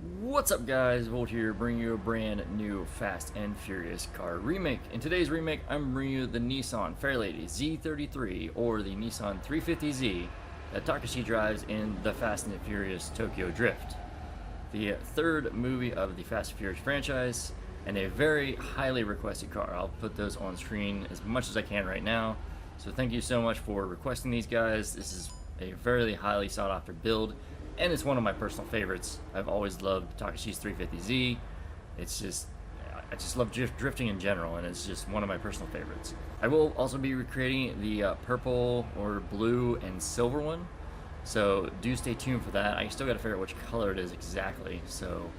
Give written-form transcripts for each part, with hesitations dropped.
What's up guys, Volt here, bringing you a brand new Fast and Furious car remake. In today's remake, I'm bringing you the Nissan Fairlady Z33, or the Nissan 350Z, that Takashi drives in the Fast and Furious Tokyo Drift. The third movie of the Fast and Furious franchise, and a very highly requested car. I'll put those on screen as much as I can right now. So thank you so much for requesting these guys. This is a very highly sought after build, and it's one of my personal favorites. I've always loved Takashi's 350Z. It's just, I just love drifting in general, and it's just one of my personal favorites. I will also be recreating the purple or blue and silver one, so do stay tuned for that. I still got to figure out which color it is exactly, so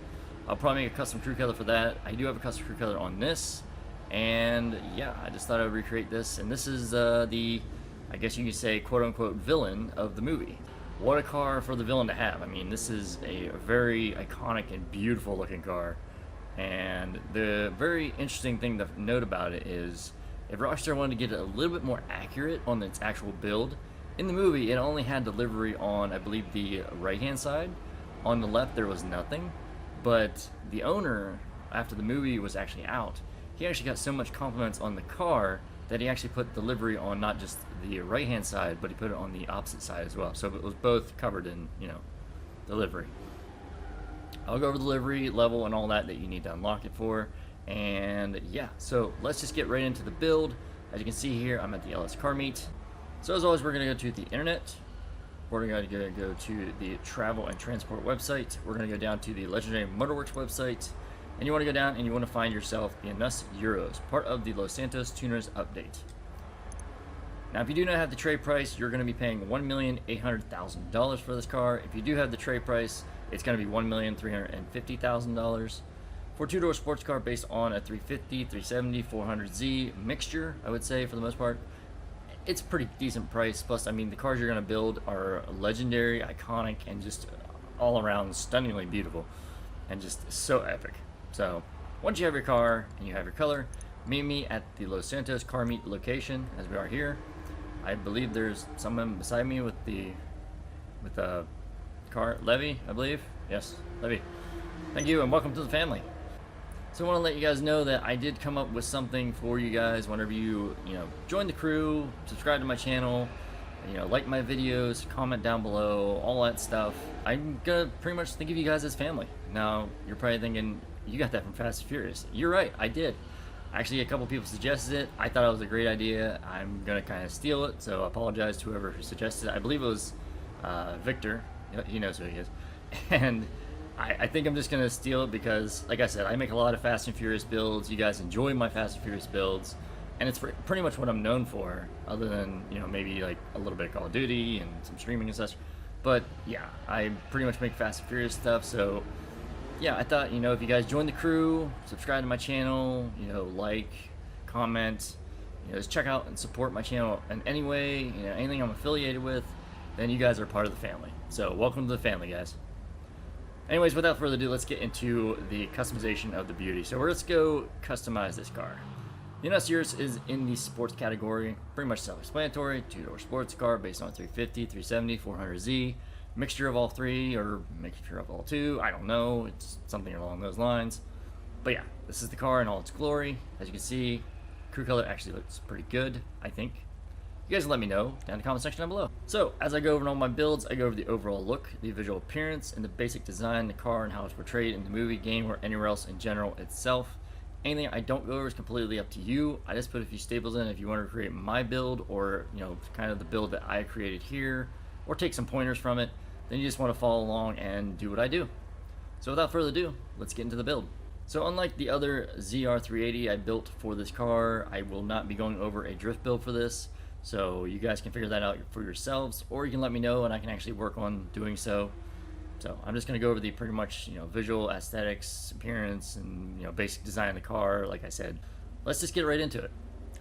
I'll probably make a custom crew color for that. I do have a custom crew color on this, and yeah, I just thought I would recreate this, and this is the, I guess you could say, quote-unquote villain of the movie. What a car for the villain to have. I mean, this is a very iconic and beautiful looking car, and the very interesting thing to note about it is if Rockstar wanted to get it a little bit more accurate on its actual build, in the movie it only had delivery on, I believe, the right hand side. On the left there was nothing, but the owner, after the movie was actually out, he actually got so much compliments on the car that he actually put delivery on not just the right hand side, but he put it on the opposite side as well. So it was both covered in, delivery. I'll go over the delivery level and all that you need to unlock it for. And yeah, so let's just get right into the build. As you can see here, I'm at the LS car meet. So as always, we're gonna go to the internet. We're gonna go to the travel and transport website. We're gonna go down to the Legendary Motorworks website. And you want to go down and you want to find yourself the Anus Euros, part of the Los Santos Tuners update. Now, if you do not have the trade price, you're going to be paying $1,800,000 for this car. If you do have the trade price, it's going to be $1,350,000. For a two-door sports car based on a 350, 370, 400Z mixture, I would say, for the most part, it's a pretty decent price. Plus, I mean, the cars you're going to build are legendary, iconic, and just all around stunningly beautiful, and just so epic. So, once you have your car and you have your color, meet me at the Los Santos car meet location, as we are here. I believe there's someone beside me with the car, Levy, I believe. Yes, Levy. Thank you and welcome to the family. So I want to let you guys know that I did come up with something for you guys whenever you join the crew, subscribe to my channel, like my videos, comment down below, all that stuff. I'm gonna pretty much think of you guys as family. Now, you're probably thinking, you got that from Fast and Furious. You're right, I did. Actually, a couple people suggested it. I thought it was a great idea. I'm gonna kind of steal it, so I apologize to whoever suggested it. I believe it was Victor. He knows who he is. And I think I'm just gonna steal it because, like I said, I make a lot of Fast and Furious builds. You guys enjoy my Fast and Furious builds, and it's pretty much what I'm known for, other than, maybe like a little bit of Call of Duty and some streaming and such. But yeah, I pretty much make Fast and Furious stuff, so yeah, I thought, if you guys join the crew, subscribe to my channel, like, comment, just check out and support my channel in any way, anything I'm affiliated with, then you guys are part of the family. So welcome to the family, guys. Anyways, without further ado, let's get into the customization of the beauty. So let's go customize this car. The Anus Euros is in the sports category, pretty much self-explanatory, two-door sports car based on 350, 370, 400Z, mixture of all three, or mixture of all two, I don't know, it's something along those lines. But yeah, this is the car in all its glory. As you can see, crew color actually looks pretty good, I think. You guys can let me know down in the comment section down below. So, as I go over all my builds, I go over the overall look, the visual appearance, and the basic design, the car, and how it's portrayed in the movie, game, or anywhere else in general itself. Anything I don't go over is completely up to you. I just put a few staples in if you want to create my build, or kind of the build that I created here, or take some pointers from it. Then you just want to follow along and do what I do. So without further ado, let's get into the build. So unlike the other ZR380 I built for this car, I will not be going over a drift build for this. So you guys can figure that out for yourselves, or you can let me know and I can actually work on doing so. So I'm just going to go over the pretty much visual aesthetics, appearance, and basic design of the car. Like I said, let's just get right into it.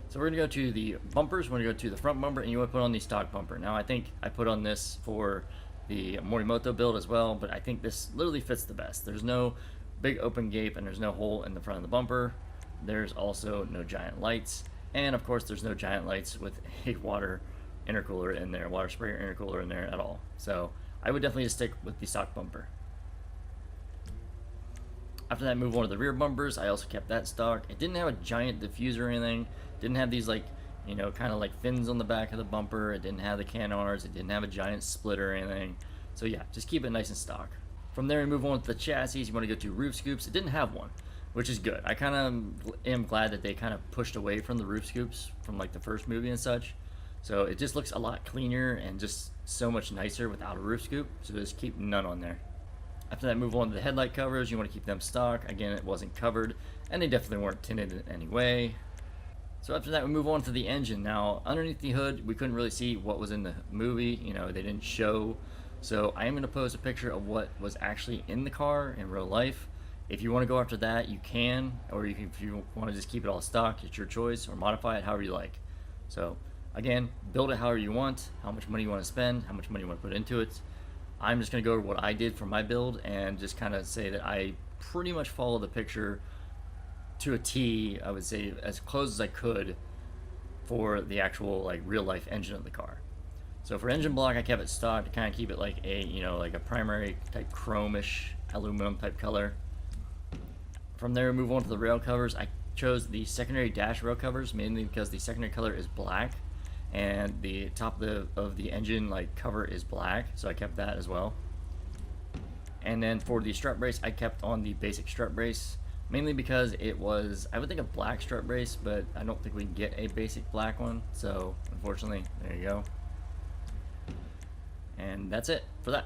So we're going to go to the bumpers. We're going to go to the front bumper, and you want to put on the stock bumper. Now I think I put on this for the Morimoto build as well, but I think this literally fits the best. There's no big open gap and there's no hole in the front of the bumper. There's also no giant lights, and of course there's no giant lights with a water intercooler in there, water sprayer intercooler in there at all. So I would definitely just stick with the stock bumper. After that, move on to the rear bumpers. I also kept that stock. It didn't have a giant diffuser or anything. Didn't have these, like, you know, kind of like fins on the back of the bumper. It didn't have the canards. It didn't have a giant splitter or anything. So yeah, just keep it nice and stock. From there, we move on to the chassis. You want to go to roof scoops. It didn't have one, which is good. I kind of am glad that they kind of pushed away from the roof scoops from like the first movie and such. So it just looks a lot cleaner and just so much nicer without a roof scoop. So just keep none on there. After that, move on to the headlight covers. You want to keep them stock. Again, it wasn't covered, and they definitely weren't tinted in any way. So after that, we move on to the engine. Now, underneath the hood, we couldn't really see what was in the movie. You know, they didn't show. So I am going to post a picture of what was actually in the car in real life. If you want to go after that, you can. Or you can, if you want to just keep it all stock, it's your choice. Or modify it however you like. So, again, build it however you want. How much money you want to spend. How much money you want to put into it. I'm just going to go over what I did for my build. And just kind of say that I pretty much follow the picture to a T, I would say as close as I could for the actual like real life engine of the car. So for engine block, I kept it stock to kind of keep it like a, you know, like a primary type chrome-ish aluminum type color. From there, we move on to the rail covers. I chose the secondary dash rail covers mainly because the secondary color is black and the top of the engine like cover is black, so I kept that as well. And then for the strut brace, I kept on the basic strut brace. Mainly because it was, I would think a black strut brace, but I don't think we can get a basic black one. So, unfortunately, there you go. And that's it for that.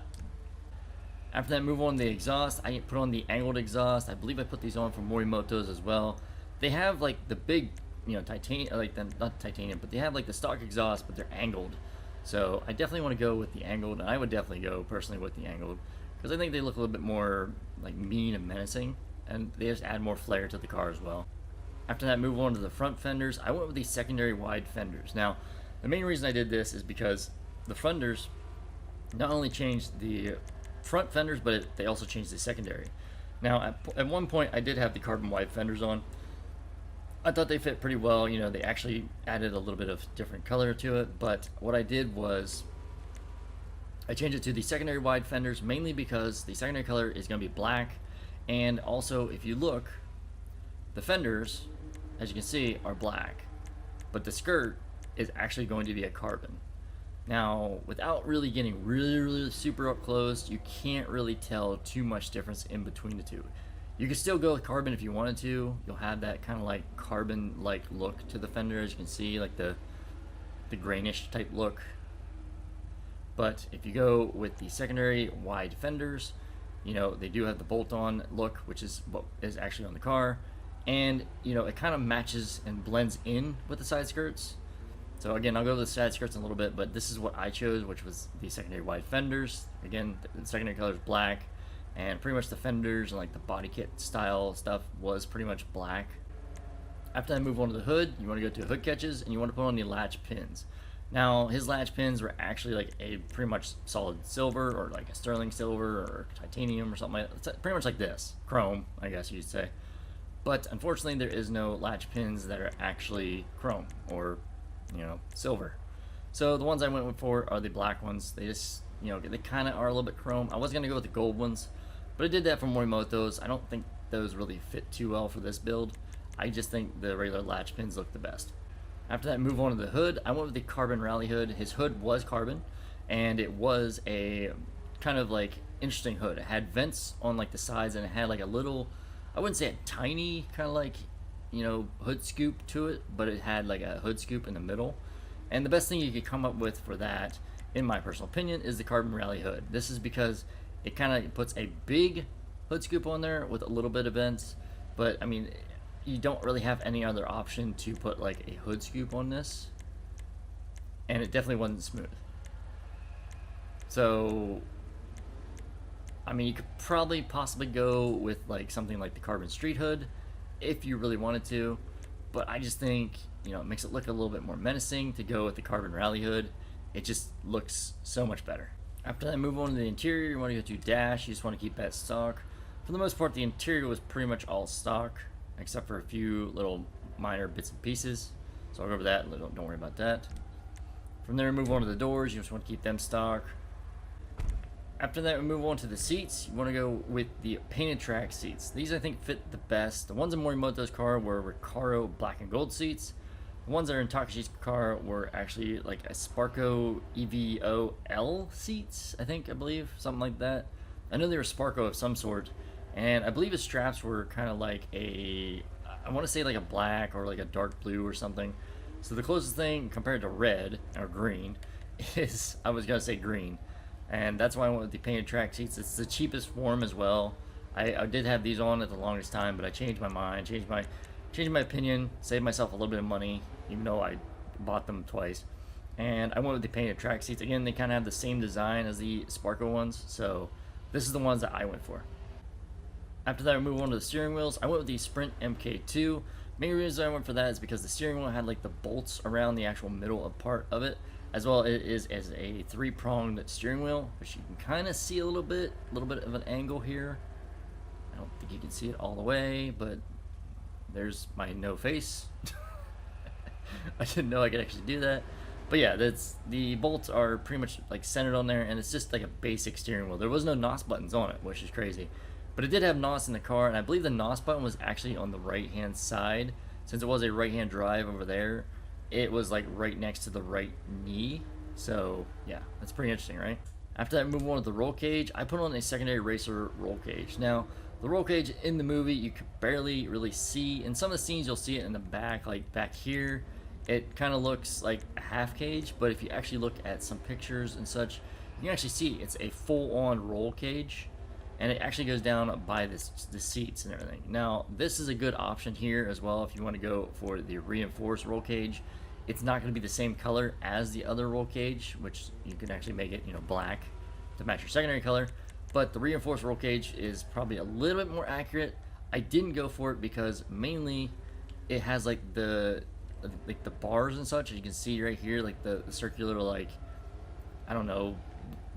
After that, move on to the exhaust. I put on the angled exhaust. I believe I put these on for Morimoto's as well. They have like the big, you know, titanium, like the, not titanium, but they have like the stock exhaust, but they're angled. So, I definitely want to go with the angled, and I would definitely go personally with the angled because I think they look a little bit more like mean and menacing. And they just add more flair to the car as well. After that, move on to the front fenders. I went with these secondary wide fenders. Now, the main reason I did this is because the fenders not only changed the front fenders, but they also changed the secondary. Now, at one point, I did have the carbon wide fenders on. I thought they fit pretty well. You know, they actually added a little bit of different color to it. But what I did was I changed it to the secondary wide fenders, mainly because the secondary color is going to be black. And also, if you look, the fenders, as you can see, are black, but the skirt is actually going to be a carbon. Now, without really getting really super up close, you can't really tell too much difference in between the two. You can still go with carbon if you wanted to. You'll have that kind of like carbon-like look to the fender, as you can see, like the grainish type look. But if you go with the secondary wide fenders, you know, they do have the bolt-on look, which is what is actually on the car. And, you know, it kind of matches and blends in with the side skirts. So again, I'll go to the side skirts in a little bit, but this is what I chose, which was the secondary wide fenders. Again, the secondary color is black, and pretty much the fenders and like the body kit style stuff was pretty much black. After I move on to the hood, you want to go to hood catches, and you want to put on the latch pins. Now, his latch pins were actually like a pretty much solid silver, or like a sterling silver, or titanium, or something like that. It's pretty much like this. Chrome, I guess you'd say. But unfortunately, there is no latch pins that are actually chrome, or, you know, silver. So the ones I went for are the black ones. They just, you know, they kind of are a little bit chrome. I was going to go with the gold ones, but I did that for Morimoto's. I don't think those really fit too well for this build. I just think the regular latch pins look the best. After that, move on to the hood. I went with the carbon rally hood. His hood was carbon, and it was a kind of like interesting hood. It had vents on like the sides, and it had like a little, I wouldn't say a tiny kind of like, you know, hood scoop to it, but it had like a hood scoop in the middle. And the best thing you could come up with for that, in my personal opinion, is the carbon rally hood. This is because it kind of puts a big hood scoop on there with a little bit of vents, but I mean, you don't really have any other option to put like a hood scoop on this, and it definitely wasn't smooth. So I mean, you could probably possibly go with like something like the carbon street hood if you really wanted to, but I just think, you know, it makes it look a little bit more menacing to go with the carbon rally hood. It just looks so much better. After that, move on to the interior. You want to go to dash. You just want to keep that stock. For the most part, the interior was pretty much all stock, except for a few little minor bits and pieces. So I'll go over that. Don't worry about that. From there, move on to the doors. You just want to keep them stock. After that, we move on to the seats. You want to go with the painted track seats. These I think fit the best. The ones in Morimoto's car were Recaro black and gold seats. The ones that are in Takashi's car were actually like a Sparco EVO-L seats, I believe, something like that. I know they were Sparco of some sort, and I believe his straps were kind of like I want to say like a black or like a dark blue or something. So the closest thing compared to red or green is, I was gonna say green, and that's why I went with the painted track seats. It's the cheapest form as well. I did have these on at the longest time, but I changed my mind, changed my opinion, saved myself a little bit of money, even though I bought them twice. And I went with the painted track seats. Again, they kind of have the same design as the Sparco ones, so this is the ones that I went for. After that, I move on to the steering wheels. I went with the Sprint MK2. Main reason I went for that is because the steering wheel had like the bolts around the actual middle part of it, as well it is as a 3-pronged steering wheel, which you can kind of see a little bit of an angle here. I don't think you can see it all the way, but there's my no face. I didn't know I could actually do that. But yeah, the bolts are pretty much like centered on there, and it's just like a basic steering wheel. There was no NOS buttons on it, which is crazy. But it did have NOS in the car, and I believe the NOS button was actually on the right-hand side. Since it was a right-hand drive over there, it was like right next to the right knee. So yeah, that's pretty interesting, right? After that, move on to the roll cage. I put on a secondary racer roll cage. Now, the roll cage in the movie, you could barely really see. In some of the scenes, you'll see it in the back, like back here. It kind of looks like a half cage, but if you actually look at some pictures and such, you can actually see it's a full-on roll cage. And it actually goes down by the seats and everything. Now, this is a good option here as well if you want to go for the reinforced roll cage. It's not going to be the same color as the other roll cage, which you can actually make it, black to match your secondary color. But the reinforced roll cage is probably a little bit more accurate. I didn't go for it because mainly it has like the bars and such. As you can see right here, like the circular, like, I don't know,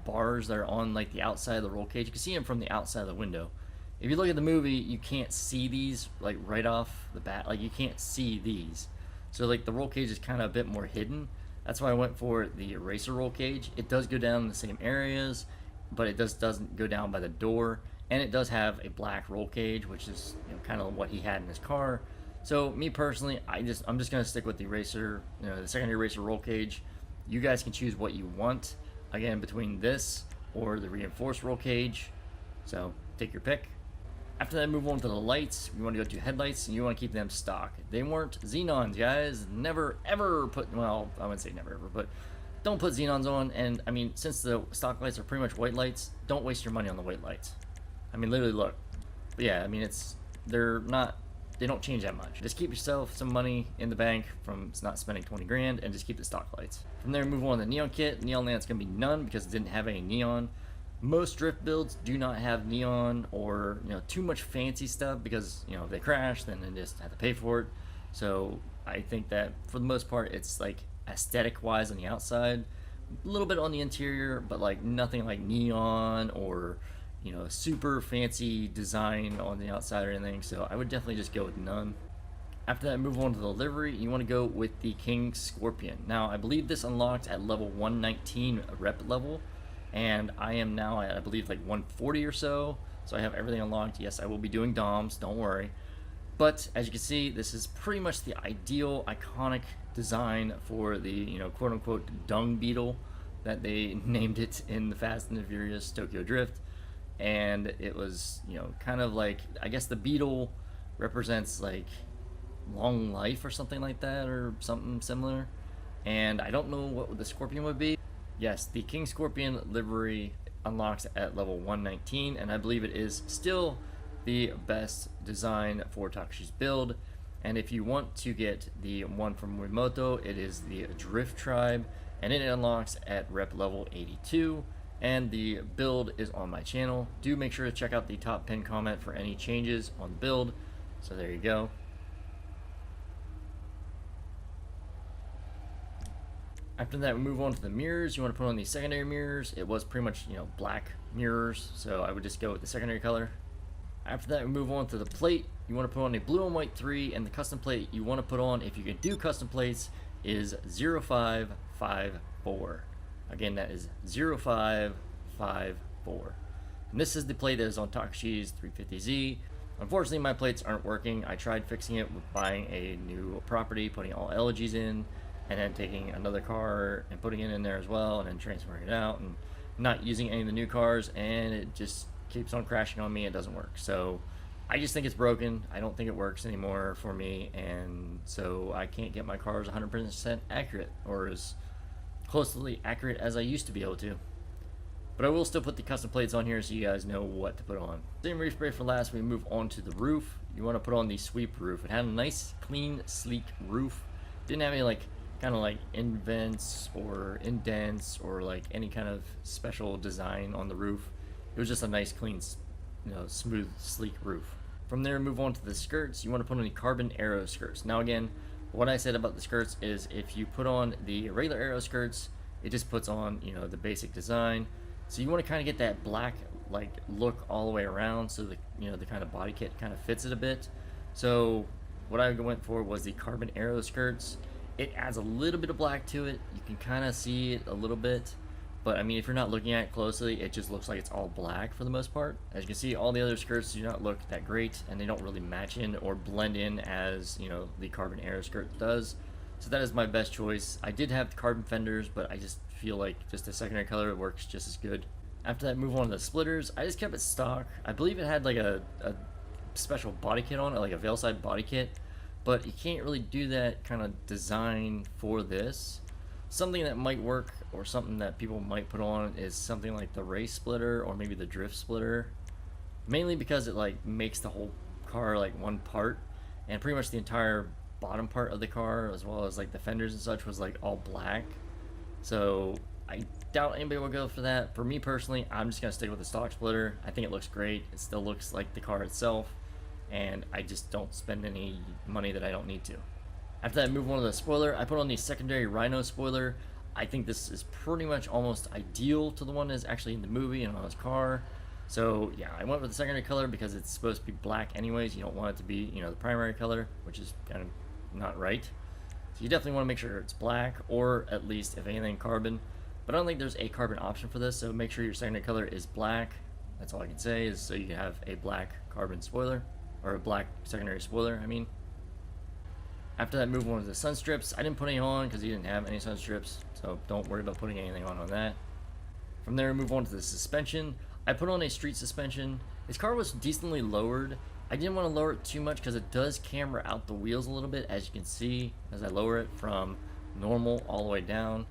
bars that are on like the outside of the roll cage. You can see them from the outside of the window. If you look at the movie, you can't see these like right off the bat. Like you can't see these. So like the roll cage is kind of a bit more hidden. That's why I went for the racer roll cage. It does go down in the same areas, but it doesn't go down by the door. And it does have a black roll cage, which is kind of what he had in his car. So me personally, I'm just gonna stick with the racer, the secondary racer roll cage. You guys can choose what you want. Again, between this or the reinforced roll cage. So take your pick. After that, move on to the lights. You want to go to headlights, and you want to keep them stock. They weren't xenons, guys. Never ever put, well, I wouldn't say never ever, but don't put xenons on. And I mean, since the stock lights are pretty much white lights, don't waste your money on the white lights. I mean, literally look. But yeah, I mean, they don't change that much. Just keep yourself some money in the bank from not spending 20 grand, and just keep the stock lights. From there, move on to the neon kit. Neon lamp's gonna be none because it didn't have any neon. Most drift builds do not have neon or too much fancy stuff because if they crash, then they just have to pay for it. So I think that for the most part, it's like aesthetic wise on the outside, a little bit on the interior, but like nothing like neon or super fancy design on the outside or anything. So I would definitely just go with none. After that, move on to the livery. You want to go with the King Scorpion. Now, I believe this unlocks at level 119 rep level, and I am now at, I believe, like 140 or so. So I have everything unlocked. Yes, I will be doing DOMs, don't worry. But as you can see, this is pretty much the ideal, iconic design for the, quote-unquote dung beetle that they named it in the Fast and the Furious Tokyo Drift. And it was, kind of like, I guess the beetle represents like long life or something like that, or something similar. And I don't know what the Scorpion would be. Yes, the King Scorpion livery unlocks at level 119, and I believe it is still the best design for Takashi's build. And if you want to get the one from Morimoto, it is the Drift Tribe, and it unlocks at rep level 82. And the build is on my channel. Do make sure to check out the top pinned comment for any changes on the build. So there you go. After that, we move on to the mirrors. You want to put on the secondary mirrors. It was pretty much, black mirrors, so I would just go with the secondary color. After that, we move on to the plate. You want to put on a blue and white 3, and the custom plate you want to put on, if you can do custom plates, is 0554. Again, that is 0554. 4. And this is the plate that is on Takashi's 350Z. Unfortunately, my plates aren't working. I tried fixing it with buying a new property, putting all LGs in, and then taking another car and putting it in there as well, and then transferring it out, and not using any of the new cars, and it just keeps on crashing on me. It doesn't work. So I just think it's broken. I don't think it works anymore for me, and so I can't get my cars 100% accurate, or as closely accurate as I used to be able to. But I will still put the custom plates on here so you guys know what to put on. Same respray for last. We move on to the roof. You want to put on the sweep roof. It had a nice, clean, sleek roof. Didn't have any like kind of like indents or indents or like any kind of special design on the roof. It was just a nice, clean, smooth, sleek roof. From there, move on to the skirts. You want to put on the carbon arrow skirts. Now again, what I said about the skirts is if you put on the regular arrow skirts, it just puts on, the basic design. So you want to kind of get that black like look all the way around, so the the kind of body kit kind of fits it a bit. So what I went for was the carbon arrow skirts. It adds a little bit of black to it. You can kind of see it a little bit, but I mean, if you're not looking at it closely, it just looks like it's all black for the most part. As you can see, all the other skirts do not look that great, and they don't really match in or blend in as the carbon arrow skirt does. So that is my best choice. I did have the carbon fenders, but I just feel like just a secondary color works just as good. After that, move on to the splitters. I just kept it stock. I believe it had like a special body kit on it, like a veil side body kit, but you can't really do that kind of design for this. Something that might work, or something that people might put on, is something like the race splitter or maybe the drift splitter, mainly because it like makes the whole car like one part, and pretty much the entire bottom part of the car, as well as like the fenders and such, was like all black. So I doubt anybody will go for that. For me personally, I'm just gonna stick with the stock splitter. I think it looks great. It still looks like the car itself, and I just don't spend any money that I don't need to. After that, move on to the spoiler. I put on the secondary Rhino spoiler. I think this is pretty much almost ideal to the one that's actually in the movie and on his car. So yeah, I went with the secondary color because it's supposed to be black anyways. You don't want it to be, the primary color, which is kind of not right. So you definitely want to make sure it's black, or at least, if anything, carbon. But I don't think there's a carbon option for this, so make sure your secondary color is black. That's all I can say, is so you have a black carbon spoiler, or a black secondary spoiler, I mean. After that, move on to the sun strips. I didn't put any on because he didn't have any sun strips, so don't worry about putting anything on that. From there, move on to the suspension. I put on a street suspension. This car was decently lowered. I didn't want to lower it too much because it does camber out the wheels a little bit, as you can see as I lower it from normal all the way down.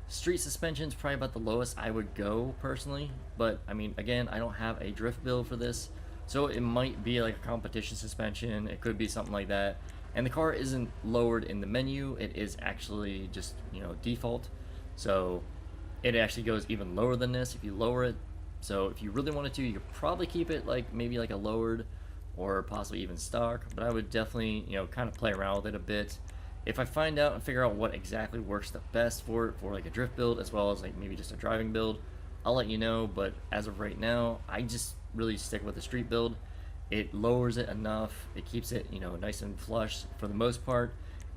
Street suspension is probably about the lowest I would go personally, but I mean, again, I don't have a drift build for this, so it might be like a competition suspension. It could be something like that. And the car isn't lowered in the menu, it is actually just default, so it actually goes even lower than this if you lower it. So if you really wanted to, you could probably keep it like maybe like a lowered, or possibly even stock, but I would definitely kind of play around with it a bit. If I find out and figure out what exactly works the best for it, for like a drift build as well as like maybe just a driving build, I'll let you know. But as of right now, I just really stick with the street build. It lowers it enough, it keeps it nice and flush for the most part.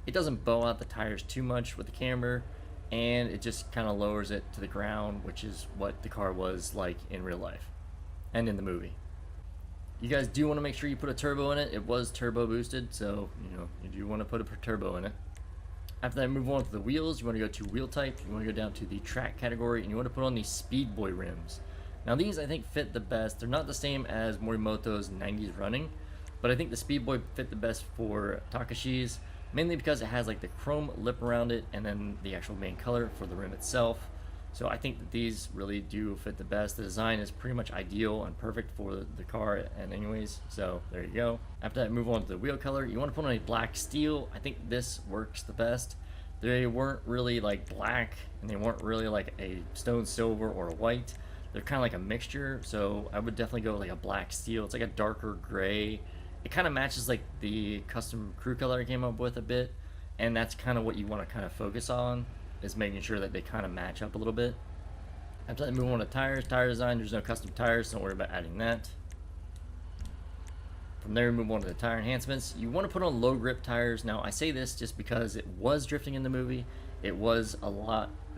It doesn't bow out the tires too much with the camber, and it just kind of lowers it to the ground, which is what the car was like in real life and in the movie. You guys do want to make sure you put a turbo in it. It was turbo boosted, so you do want to put a turbo in it. After that, move on to the wheels. You want to go to wheel type. You want to go down to the track category, and you want to put on the Speed Boy rims. Now these I think fit the best. They're not the same as Morimoto's 90s running, but I think the Speed Boy fit the best for Takashi's, mainly because it has like the chrome lip around it, and then the actual main color for the rim itself. So I think that these really do fit the best. The design is pretty much ideal and perfect for the car, and anyways, so there you go. After that, move on to the wheel color. You want to put on a black steel. I think this works the best. They weren't really like black, and they weren't really like a stone silver or a white. They're kind of like a mixture, so I would definitely go with like a black steel. It's like a darker gray. It kind of matches like the custom crew color I came up with a bit, and that's kind of what you want to kind of focus on, is making sure that they kind of match up a little bit. After that, move on to tires. Tire design, there's no custom tires, so don't worry about adding that. From there, move on to the tire enhancements. You want to put on low grip tires. Now, I say this just because it was drifting in the movie. It was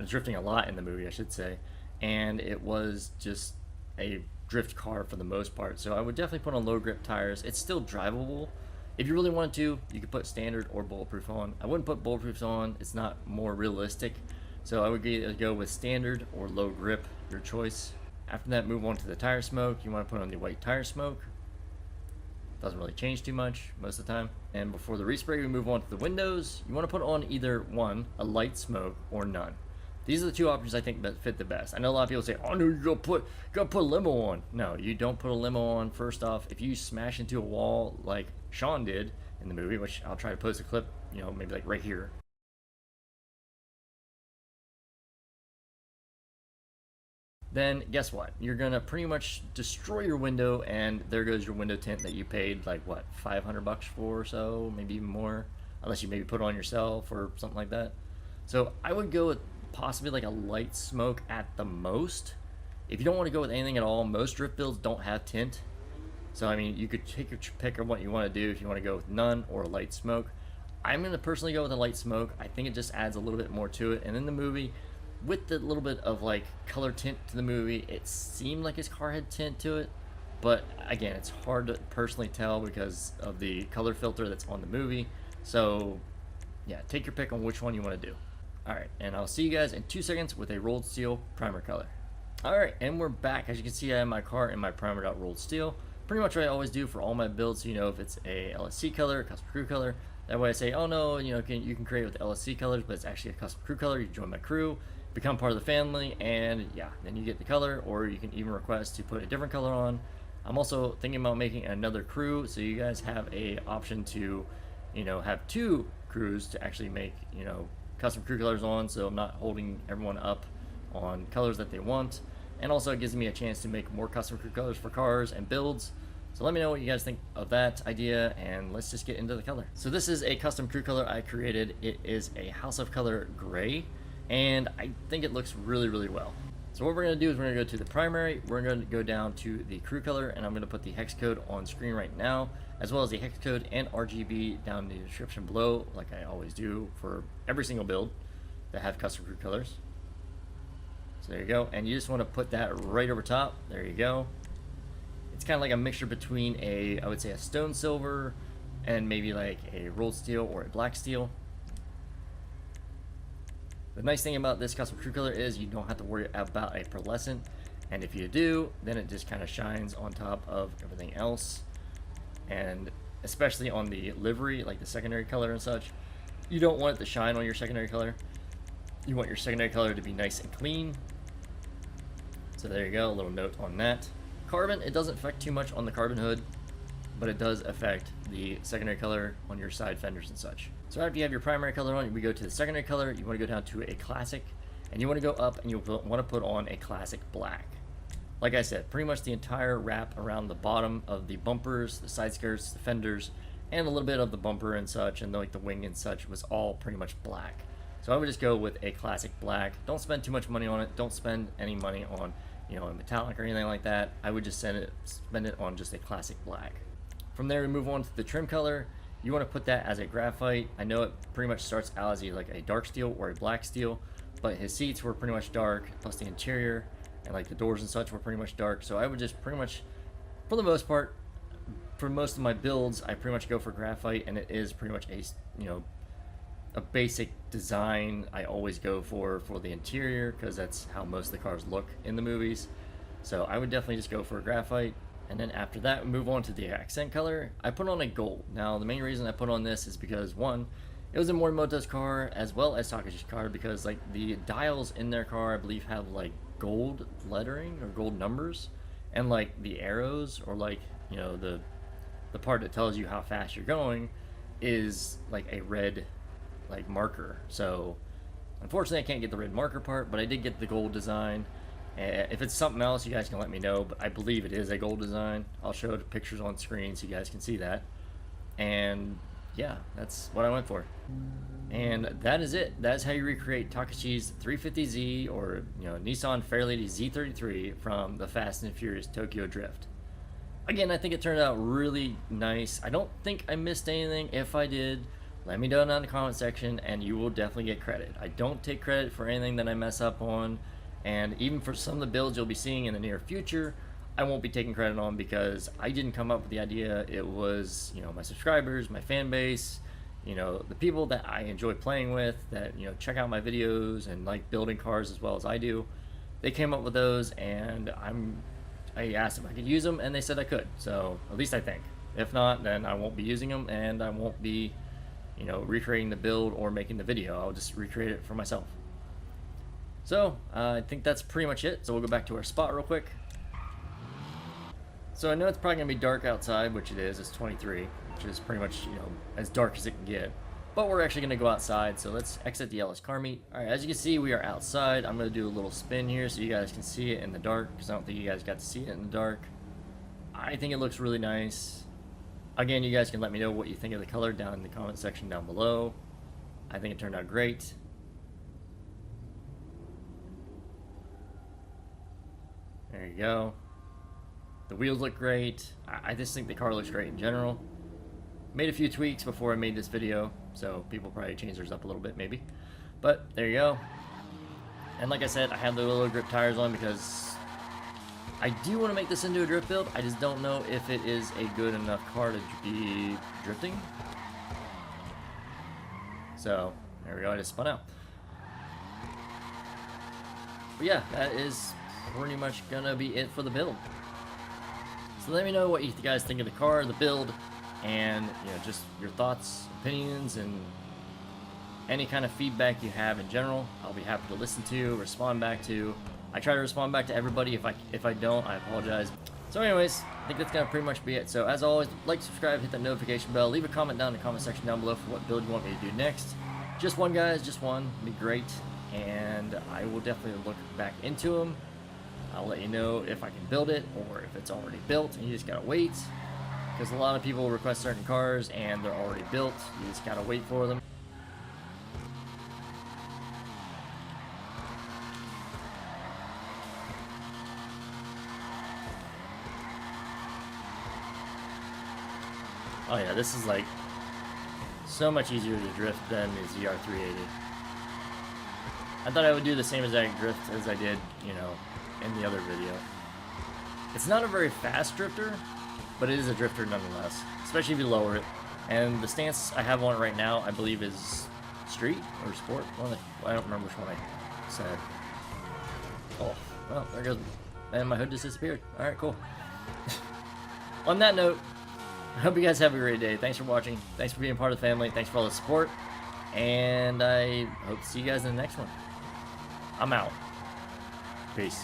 drifting a lot in the movie, I should say. And it was just a drift car for the most part. So I would definitely put on low grip tires. It's still drivable. If you really wanted to, you could put standard or bulletproof on. I wouldn't put bulletproofs on. It's not more realistic. So I would go with standard or low grip, your choice. After that, move on to the tire smoke. You want to put on the white tire smoke. Doesn't really change too much most of the time. And before the respray, we move on to the windows. You want to put on either one, a light smoke, or none. These are the two options I think that fit the best. I know a lot of people say, oh no, you gotta put a limo on. No, you don't put a limo on. First off, if you smash into a wall like Sean did in the movie, which I'll try to post a clip, you know, maybe like right here. Then guess what? You're gonna pretty much destroy your window, and there goes your window tint that you paid like what, 500 bucks for or so, maybe even more, unless you maybe put it on yourself or something like that. So I would go with possibly like a light smoke at the most. If you don't want to go with anything at all, most drift builds don't have tint. So I mean, you could take your pick of what you want to do. If you want to go with none or a light smoke, I'm gonna personally go with a light smoke. I think it just adds a little bit more to it. And in the movie, with the little bit of like color tint to the movie, it seemed like his car had tint to it, but again, it's hard to personally tell because of the color filter that's on the movie. So yeah, take your pick on which one you want to do. Alright, and I'll see you guys in 2 seconds with a rolled steel primer color. Alright, and we're back. As you can see, I have my car in my primered out rolled steel. Pretty much what I always do for all my builds, so you know if it's a LSC color, custom crew color. That way I say, oh no, you know, you can create it with LSC colors, but it's actually a custom crew color. You can join my crew, become part of the family, and yeah, then you get the color, or you can even request to put a different color on. I'm also thinking about making another crew, so you guys have a option to, you know, have 2 crews to actually make, you know, custom crew colors on, so I'm not holding everyone up on colors that they want. And also it gives me a chance to make more custom crew colors for cars and builds. So let me know what you guys think of that idea, and let's just get into the color. So this is a custom crew color I created. It is a House of Color gray, and I think it looks really, really well. So what we're going to do is we're going to go to the primary, we're going to go down to the crew color, and I'm going to put the hex code on screen right now, as well as the hex code and RGB down in the description below, like I always do for every single build that have custom crew colors. So there you go, and you just want to put that right over top. There you go. It's kind of like a mixture between I would say a stone silver and maybe like a rolled steel or a black steel. The nice thing about this custom crew color is you don't have to worry about a pearlescent, and if you do, then it just kind of shines on top of everything else. And especially on the livery, like the secondary color and such, you don't want it to shine on your secondary color. You want your secondary color to be nice and clean. So there you go, a little note on that. Carbon, it doesn't affect too much on the carbon hood, but it does affect the secondary color on your side fenders and such. So after you have your primary color on, we go to the secondary color. You want to go down to a classic, and you want to go up and you want to put on a classic black. Like I said, pretty much the entire wrap around the bottom of the bumpers, the side skirts, the fenders, and a little bit of the bumper and such, and like the wing and such was all pretty much black. So I would just go with a classic black. Don't spend too much money on it. Don't spend any money on, you know, a metallic or anything like that. I would just spend it on just a classic black. From there, we move on to the trim color. You want to put that as a graphite. I know it pretty much starts out as like a dark steel or a black steel, but his seats were pretty much dark, plus the interior and like the doors and such were pretty much dark. So I would just pretty much, for the most part, for most of my builds, I pretty much go for graphite, and it is pretty much a, you know, a basic design I always go for the interior, because that's how most of the cars look in the movies. So I would definitely just go for a graphite. And then after that, we move on to the accent color. I put on a gold. Now, the main reason I put on this is because, one, it was in Morimoto's car as well as Takashi's car, because like the dials in their car, I believe, have like gold lettering or gold numbers, and like the arrows, or like, you know, the part that tells you how fast you're going is like a red like marker. So unfortunately I can't get the red marker part, but I did get the gold design. If it's something else, you guys can let me know, but I believe it is a gold design. I'll show the pictures on screen so you guys can see that. And yeah, that's what I went for. And that is it. That is how you recreate Takashi's 350Z, or, you know, Nissan Fairlady Z33 from the Fast and Furious Tokyo Drift. Again, I think it turned out really nice. I don't think I missed anything. If I did, let me know down in the comment section, and you will definitely get credit. I don't take credit for anything that I mess up on. And even for some of the builds you'll be seeing in the near future, I won't be taking credit on, because I didn't come up with the idea. It was, you know, my subscribers, my fan base, you know, the people that I enjoy playing with, that, you know, check out my videos and like building cars as well as I do. They came up with those, and I asked if I could use them, and they said I could. So at least I think. If not, then I won't be using them, and I won't be, you know, recreating the build or making the video. I'll just recreate it for myself. So I think that's pretty much it. So we'll go back to our spot real quick. So I know it's probably gonna be dark outside, which it is. It's 23, which is pretty much, you know, as dark as it can get. But we're actually gonna go outside, so let's exit the LS car meet. All right, as you can see, we are outside. I'm gonna do a little spin here so you guys can see it in the dark, because I don't think you guys got to see it in the dark. I think it looks really nice. Again, you guys can let me know what you think of the color down in the comment section down below. I think it turned out great. There you go. The wheels look great. I just think the car looks great in general. Made a few tweaks before I made this video, so people probably change theirs up a little bit maybe. But there you go. And like I said, I have the little grip tires on because I do want to make this into a drift build. I just don't know if it is a good enough car to be drifting. So there we go, I just spun out. But yeah, that is pretty much gonna be it for the build. So let me know what you guys think of the car, the build, and, you know, just your thoughts, opinions, and any kind of feedback you have in general. I'll be happy to listen to, respond back to. I try to respond back to everybody. If I don't, I apologize. So anyways, I think that's gonna pretty much be it. So as always, like, subscribe, hit that notification bell, leave a comment down in the comment section down below for what build you want me to do next. Just one, guys, just one, would be great, and I will definitely look back into them. I'll let you know if I can build it or if it's already built and you just gotta wait, because a lot of people request certain cars and they're already built. You just gotta wait for them. Oh yeah, this is like so much easier to drift than the ZR380. I thought I would do the same exact drift as I did, you know, in the other video. It's not a very fast drifter, but it is a drifter nonetheless, especially if you lower it. And the stance I have on it right now, I believe, is street or sport. I don't remember which one I said. Oh, well, there goes, and my hood just disappeared. All right, cool. On that note, I hope you guys have a great day. Thanks for watching. Thanks for being part of the family. Thanks for all the support. And I hope to see you guys in the next one. I'm out. Peace.